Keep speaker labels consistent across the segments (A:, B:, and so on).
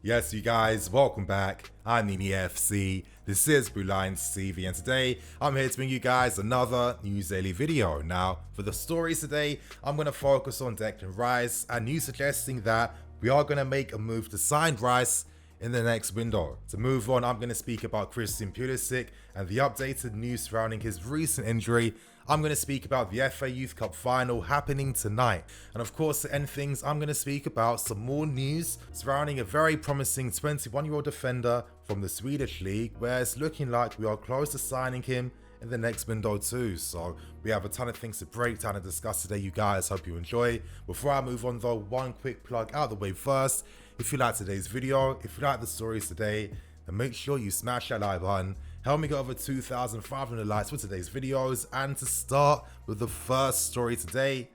A: Yes, you guys, welcome back. I'm EFC. This is Blue Lines TV, and today I'm here to bring you guys another news daily video. Now, for the stories today, I'm going to focus on Declan Rice and news suggesting that we are going to make a move to sign Rice in the next window. To move on, I'm going to speak about Christian Pulisic and the updated news surrounding his recent injury. I'm going to speak about the FA Youth Cup final happening tonight. And of course, to end things, I'm going to speak about some more news surrounding a very promising 21-year-old defender from the Swedish league, where it's looking like we are close to signing him in the next window too. So we have a ton of things to break down and discuss today, you guys. Hope you enjoy. Before I move on though, one quick plug out of the way first. If you like today's video, if you like the stories today, then make sure you smash that like button. Help me get over 2,500 likes for today's videos. And to start with the first story today,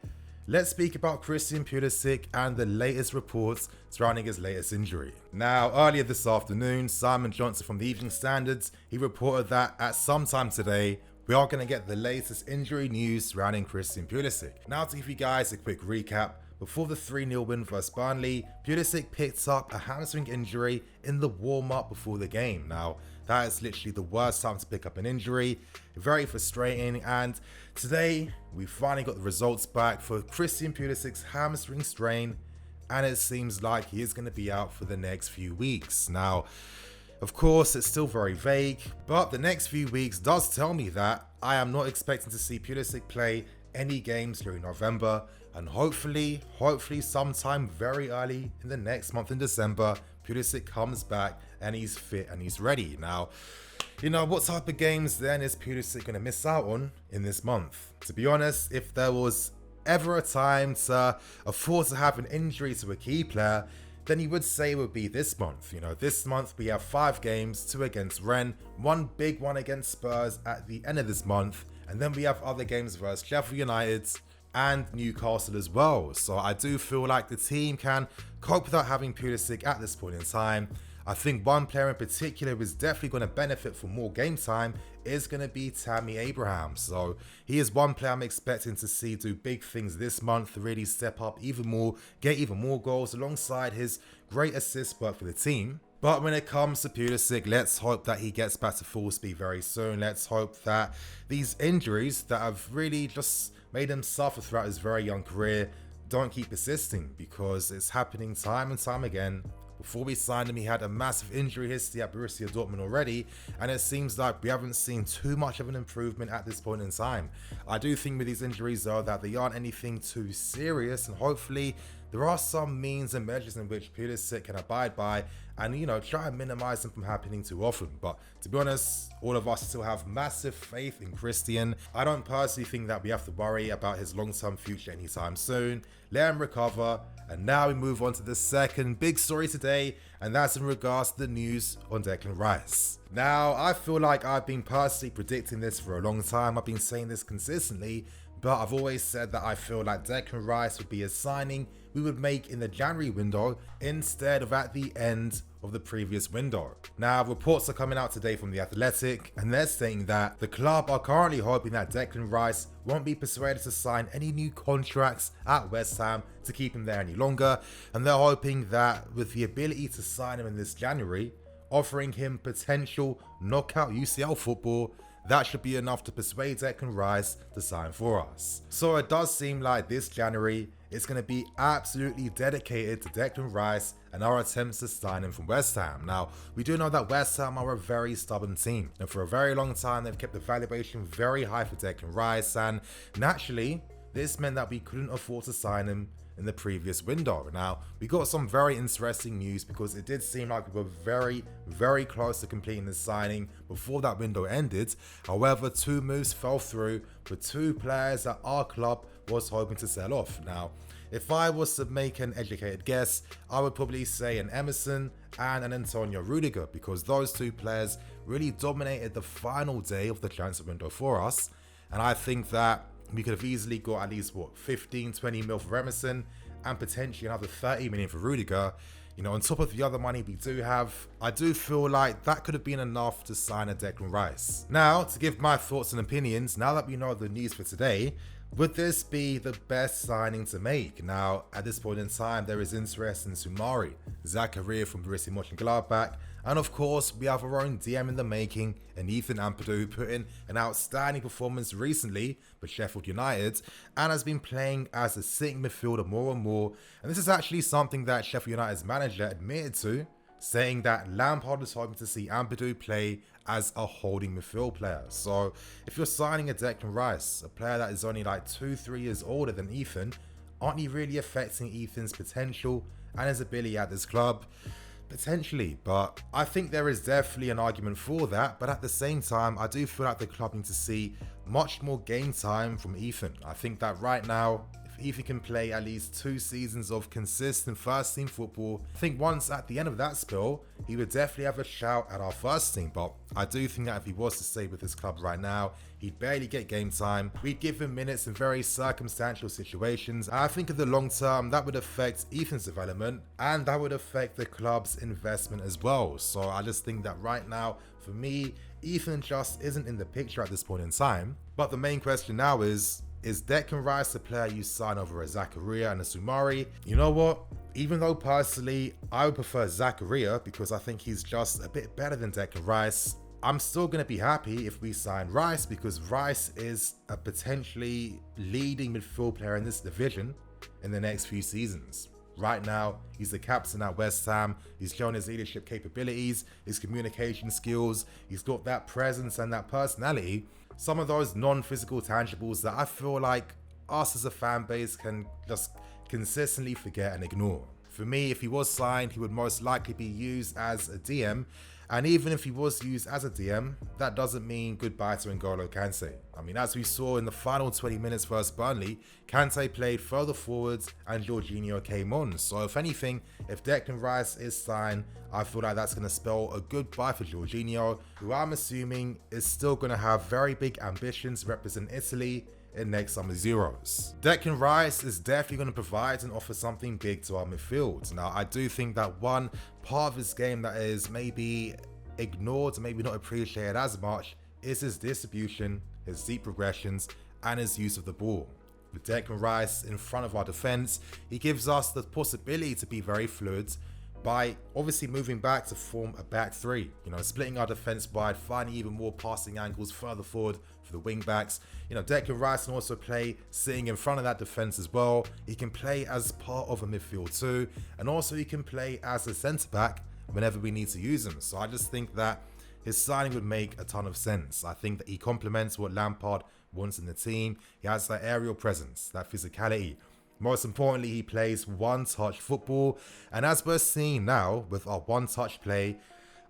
A: let's speak about Christian Pulisic and the latest reports surrounding his latest injury. Now, earlier this afternoon, Simon Johnson from the Evening Standards, he reported that at some time today, we are going to get the latest injury news surrounding Christian Pulisic. Now, to give you guys a quick recap, before the 3-0 win versus Burnley, Pulisic picked up a hamstring injury in the warm-up before the game. Now, that is literally the worst time to pick up an injury. Very frustrating, and today we finally got the results back for Christian Pulisic's hamstring strain, and it seems like he is going to be out for the next few weeks. Now, of course, it's still very vague, but the next few weeks does tell me that I am not expecting to see Pulisic play any games during November, and hopefully sometime very early in the next month in December, Pulisic comes back and he's fit and he's ready. Now, you know, what type of games then is Pulisic going to miss out on in this month? To be honest, if there was ever a time to afford to have an injury to a key player, then you would say it would be this month. You know, this month we have 5 games, 2 against Rennes, 1 big one against Spurs at the end of this month, and then we have other games versus Sheffield United and Newcastle as well. So I do feel like the team can cope without having Pulisic at this point in time. I think one player in particular who is definitely going to benefit from more game time is going to be Tammy Abraham. So he is one player I'm expecting to see do big things this month, really step up even more, get even more goals alongside his great assist work for the team. But when it comes to Pulisic, let's hope that he gets back to full speed very soon. Let's hope that these injuries that have really just made him suffer throughout his very young career don't keep persisting, because it's happening time and time again. Before we signed him, he had a massive injury history at Borussia Dortmund already, and it seems like we haven't seen too much of an improvement at this point in time. I do think with these injuries though that they aren't anything too serious, and hopefully there are some means and measures in which Pulisic can abide by and, you know, try and minimize them from happening too often. But to be honest, all of us still have massive faith in Christian. I don't personally think that we have to worry about his long-term future anytime soon. Let him recover. And now we move on to the second big story today, and that's in regards to the news on Declan Rice. Now, I feel like I've been personally predicting this for a long time. I've been saying this consistently, but I've always said that I feel like Declan Rice would be a signing we would make in the January window instead of at the end of the previous window. Now, reports are coming out today from The Athletic, and they're saying that the club are currently hoping that Declan Rice won't be persuaded to sign any new contracts at West Ham to keep him there any longer, and they're hoping that with the ability to sign him in this January, offering him potential knockout UCL football, that should be enough to persuade Declan Rice to sign for us. So it does seem like this January it's going to be absolutely dedicated to Declan Rice and our attempts to sign him from West Ham. Now, we do know that West Ham are a very stubborn team, and for a very long time they've kept the valuation very high for Declan Rice, and naturally this meant that we couldn't afford to sign him in the previous window. Now, we got some very interesting news, because it did seem like we were very close to completing the signing before that window ended. However, 2 moves fell through for 2 players that our club was hoping to sell off. Now, if I was to make an educated guess, I would probably say an Emerson and an Antonio Rudiger, because those 2 players really dominated the final day of the transfer window for us. And I think that we could have easily got at least 15-20 mil for Emerson and potentially another 30 million for Rudiger. You know, on top of the other money we do have, I do feel like that could have been enough to sign a Declan Rice. Now, to give my thoughts and opinions, now that we know the news for today, would this be the best signing to make? Now, at this point in time, there is interest in Janaury, Zakaria from Borussia Mönchengladbach, and of course, we have our own DM in the making, and Anel Ahmedhodzic, who put in an outstanding performance recently for Sheffield United, and has been playing as a sitting midfielder more and more. And this is actually something that Sheffield United's manager admitted to, saying that Lampard was hoping to see Ahmedhodzic play as a holding midfield player. So if you're signing a Declan Rice, a player that is only like 2-3 years older than Ethan, aren't you really affecting Ethan's potential and his ability at this club? Potentially, but I think there is definitely an argument for that. But at the same time, I do feel like the club need to see much more game time from Ethan. I think that right now, if Ethan can play at least 2 seasons of consistent first team football, I think once at the end of that spell, he would definitely have a shout at our first team. But I do think that if he was to stay with his club right now, he'd barely get game time. We'd give him minutes in very circumstantial situations. And I think in the long term, that would affect Ethan's development and that would affect the club's investment as well. So I just think that right now, for me, Ethan just isn't in the picture at this point in time. But the main question now is Declan Rice the player you sign over a Zakaria and a Janaury? You know what? Even though personally, I would prefer Zakaria because I think he's just a bit better than Declan Rice, I'm still going to be happy if we sign Rice because Rice is a potentially leading midfield player in this division in the next few seasons. Right now, he's the captain at West Ham. He's shown his leadership capabilities, his communication skills. He's got that presence and that personality. Some of those non-physical tangibles that I feel like us as a fan base can just consistently forget and ignore. For me, if he was signed, he would most likely be used as a DM. And even if he was used as a DM, that doesn't mean goodbye to N'Golo Kante. I mean, as we saw in the final 20 minutes versus Burnley, Kante played further forwards and Jorginho came on. So if anything, if Declan Rice is signed, I feel like that's going to spell a goodbye for Jorginho, who I'm assuming is still going to have very big ambitions to represent Italy in next summer's Euros. Declan Rice is definitely going to provide and offer something big to our midfield. Now, I do think that one part of his game that is maybe ignored, maybe not appreciated as much, is his distribution, his deep progressions, and his use of the ball. With Declan Rice in front of our defense, he gives us the possibility to be very fluid by obviously moving back to form a back three, splitting our defense wide, finding even more passing angles further forward for the wing backs. Declan Rice can also play sitting in front of that defense as well. He can play as part of a midfield too, and also he can play as a centre back whenever we need to use him. So I just think that his signing would make a ton of sense. I think that he complements what Lampard wants in the team. He has that aerial presence, that physicality. Most importantly, he plays one-touch football, and as we're seeing now with our one-touch play,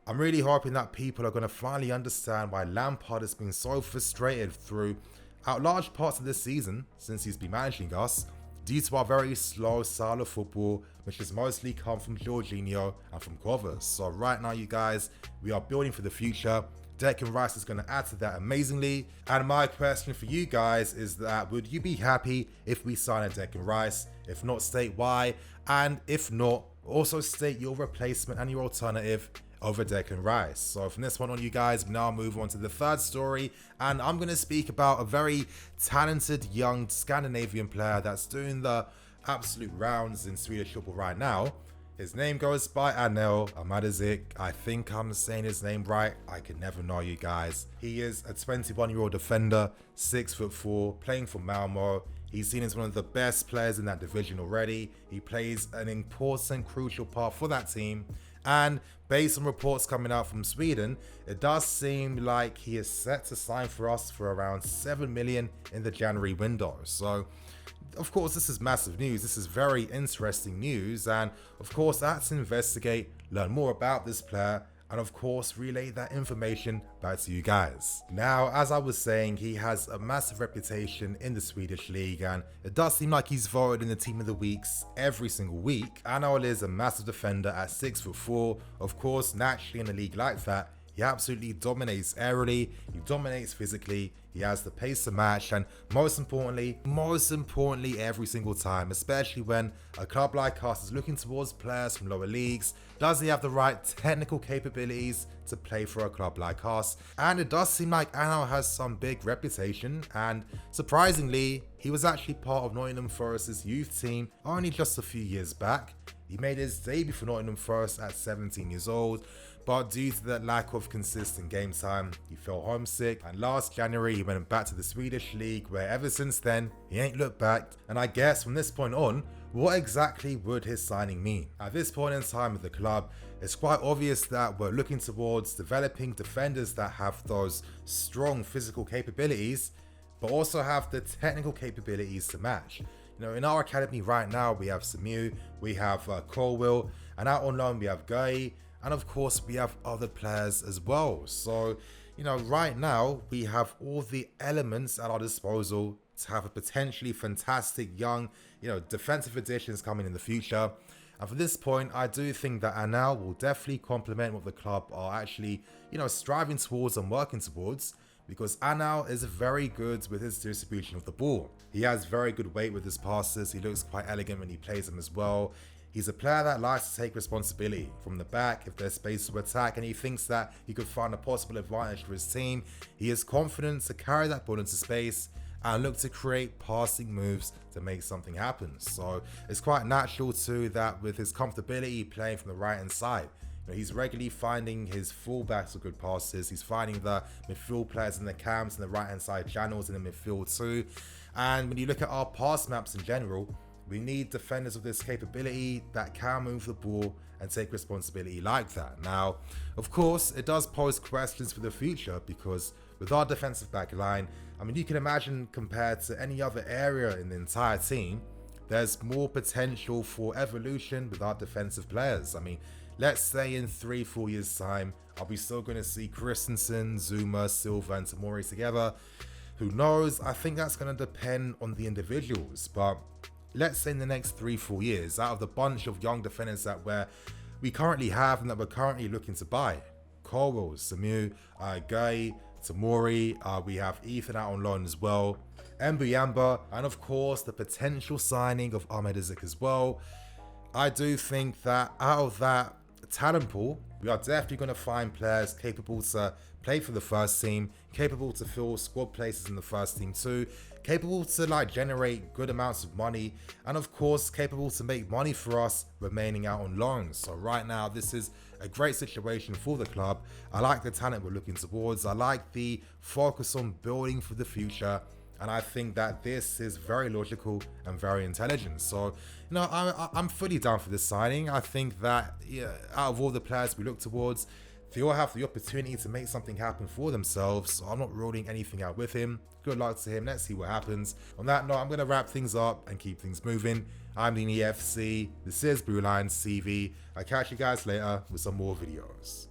A: I'm really hoping that people are going to finally understand why Lampard has been so frustrated throughout large parts of this season since he's been managing us, due to our very slow style of football, which has mostly come from Jorginho and from Covers. So right now, you guys, we are building for the future. Declan Rice is going to add to that amazingly. And my question for you guys is that would you be happy if we sign a Declan Rice? If not, state why. And if not, also state your replacement and your alternative over Declan Rice. So from this point on, you guys, we now move on to the third story. And I'm going to speak about a very talented young Scandinavian player that's doing the absolute rounds in Swedish football right now. His name goes by Anel Ahmedhodzic. I think I'm saying his name right. I can never know, you guys. He is a 21-year-old defender, 6'4", playing for Malmo. He's seen as one of the best players in that division already. He plays an important, crucial part for that team. And based on reports coming out from Sweden, it does seem like he is set to sign for us for around 7 million in the January window. So, of course, this is massive news. This is very interesting news. And of course, I had to investigate, learn more about this player, and of course, relay that information back to you guys. Now, as I was saying, he has a massive reputation in the Swedish league, and it does seem like he's voted in the team of the weeks every single week. Anel is a massive defender at 6'4". Of course, naturally in a league like that, He absolutely dominates aerially, he dominates physically, he has the pace to match, and most importantly, every single time, especially when a club like us is looking towards players from lower leagues, does he have the right technical capabilities to play for a club like us? And it does seem like Anel has some big reputation, and surprisingly, he was actually part of Nottingham Forest's youth team only just a few years back. He made his debut for Nottingham Forest at 17 years old, but due to the lack of consistent game time, he fell homesick, and last January he went back to the Swedish league, where ever since then, he ain't looked back. And I guess from this point on, what exactly would his signing mean? At this point in time with the club, it's quite obvious that we're looking towards developing defenders that have those strong physical capabilities, but also have the technical capabilities to match. You know, in our academy right now, we have Samu, we have Colwell, and out on loan we have Guy, and of course we have other players as well. So, you know, right now we have all the elements at our disposal to have a potentially fantastic young, you know, defensive additions coming in the future. And for this point, I do think that Anel will definitely complement what the club are actually, you know, striving towards and working towards, because Anel is very good with his distribution of the ball. He has very good weight with his passes, he looks quite elegant when he plays them as well. He's a player that likes to take responsibility from the back if there's space to attack, and he thinks that he could find a possible advantage for his team. He is confident to carry that ball into space and look to create passing moves to make something happen. So it's quite natural too that with his comfortability playing from the right hand side, you know, he's regularly finding his fullbacks with good passes. He's finding the midfield players in the cams and the right hand side channels in the midfield too. And when you look at our pass maps in general, we need defenders with this capability that can move the ball and take responsibility like that. Now, of course, it does pose questions for the future, because with our defensive back line, I mean, you can imagine compared to any other area in the entire team, there's more potential for evolution with our defensive players. I mean, let's say in 3-4 years time, are we still going to see Christensen, Zuma, Silva and Janaury together? Who knows? I think that's going to depend on the individuals, but let's say in the next 3-4 years, out of the bunch of young defenders that we currently have and that we're currently looking to buy, Colwell, Samu, Guy, Janaury, we have Ethan out on loan as well, Mbuyamba, and of course the potential signing of Ahmedhodzic as well. I do think that out of that talent pool, we are definitely going to find players capable to play for the first team, capable to fill squad places in the first team too, capable to like generate good amounts of money, and of course capable to make money for us remaining out on loan. So right now this is a great situation for the club. I like the talent we're looking towards. I like the focus on building for the future, and I think that this is very logical and very intelligent. So, you know, I'm fully down for this signing. I think that, yeah, out of all the players we look towards, they all have the opportunity to make something happen for themselves. So I'm not ruling anything out with him. Good luck to him. Let's see what happens. On that note, I'm going to wrap things up and keep things moving. I'm the EFC. This is Blue Lions TV. I'll catch you guys later with some more videos.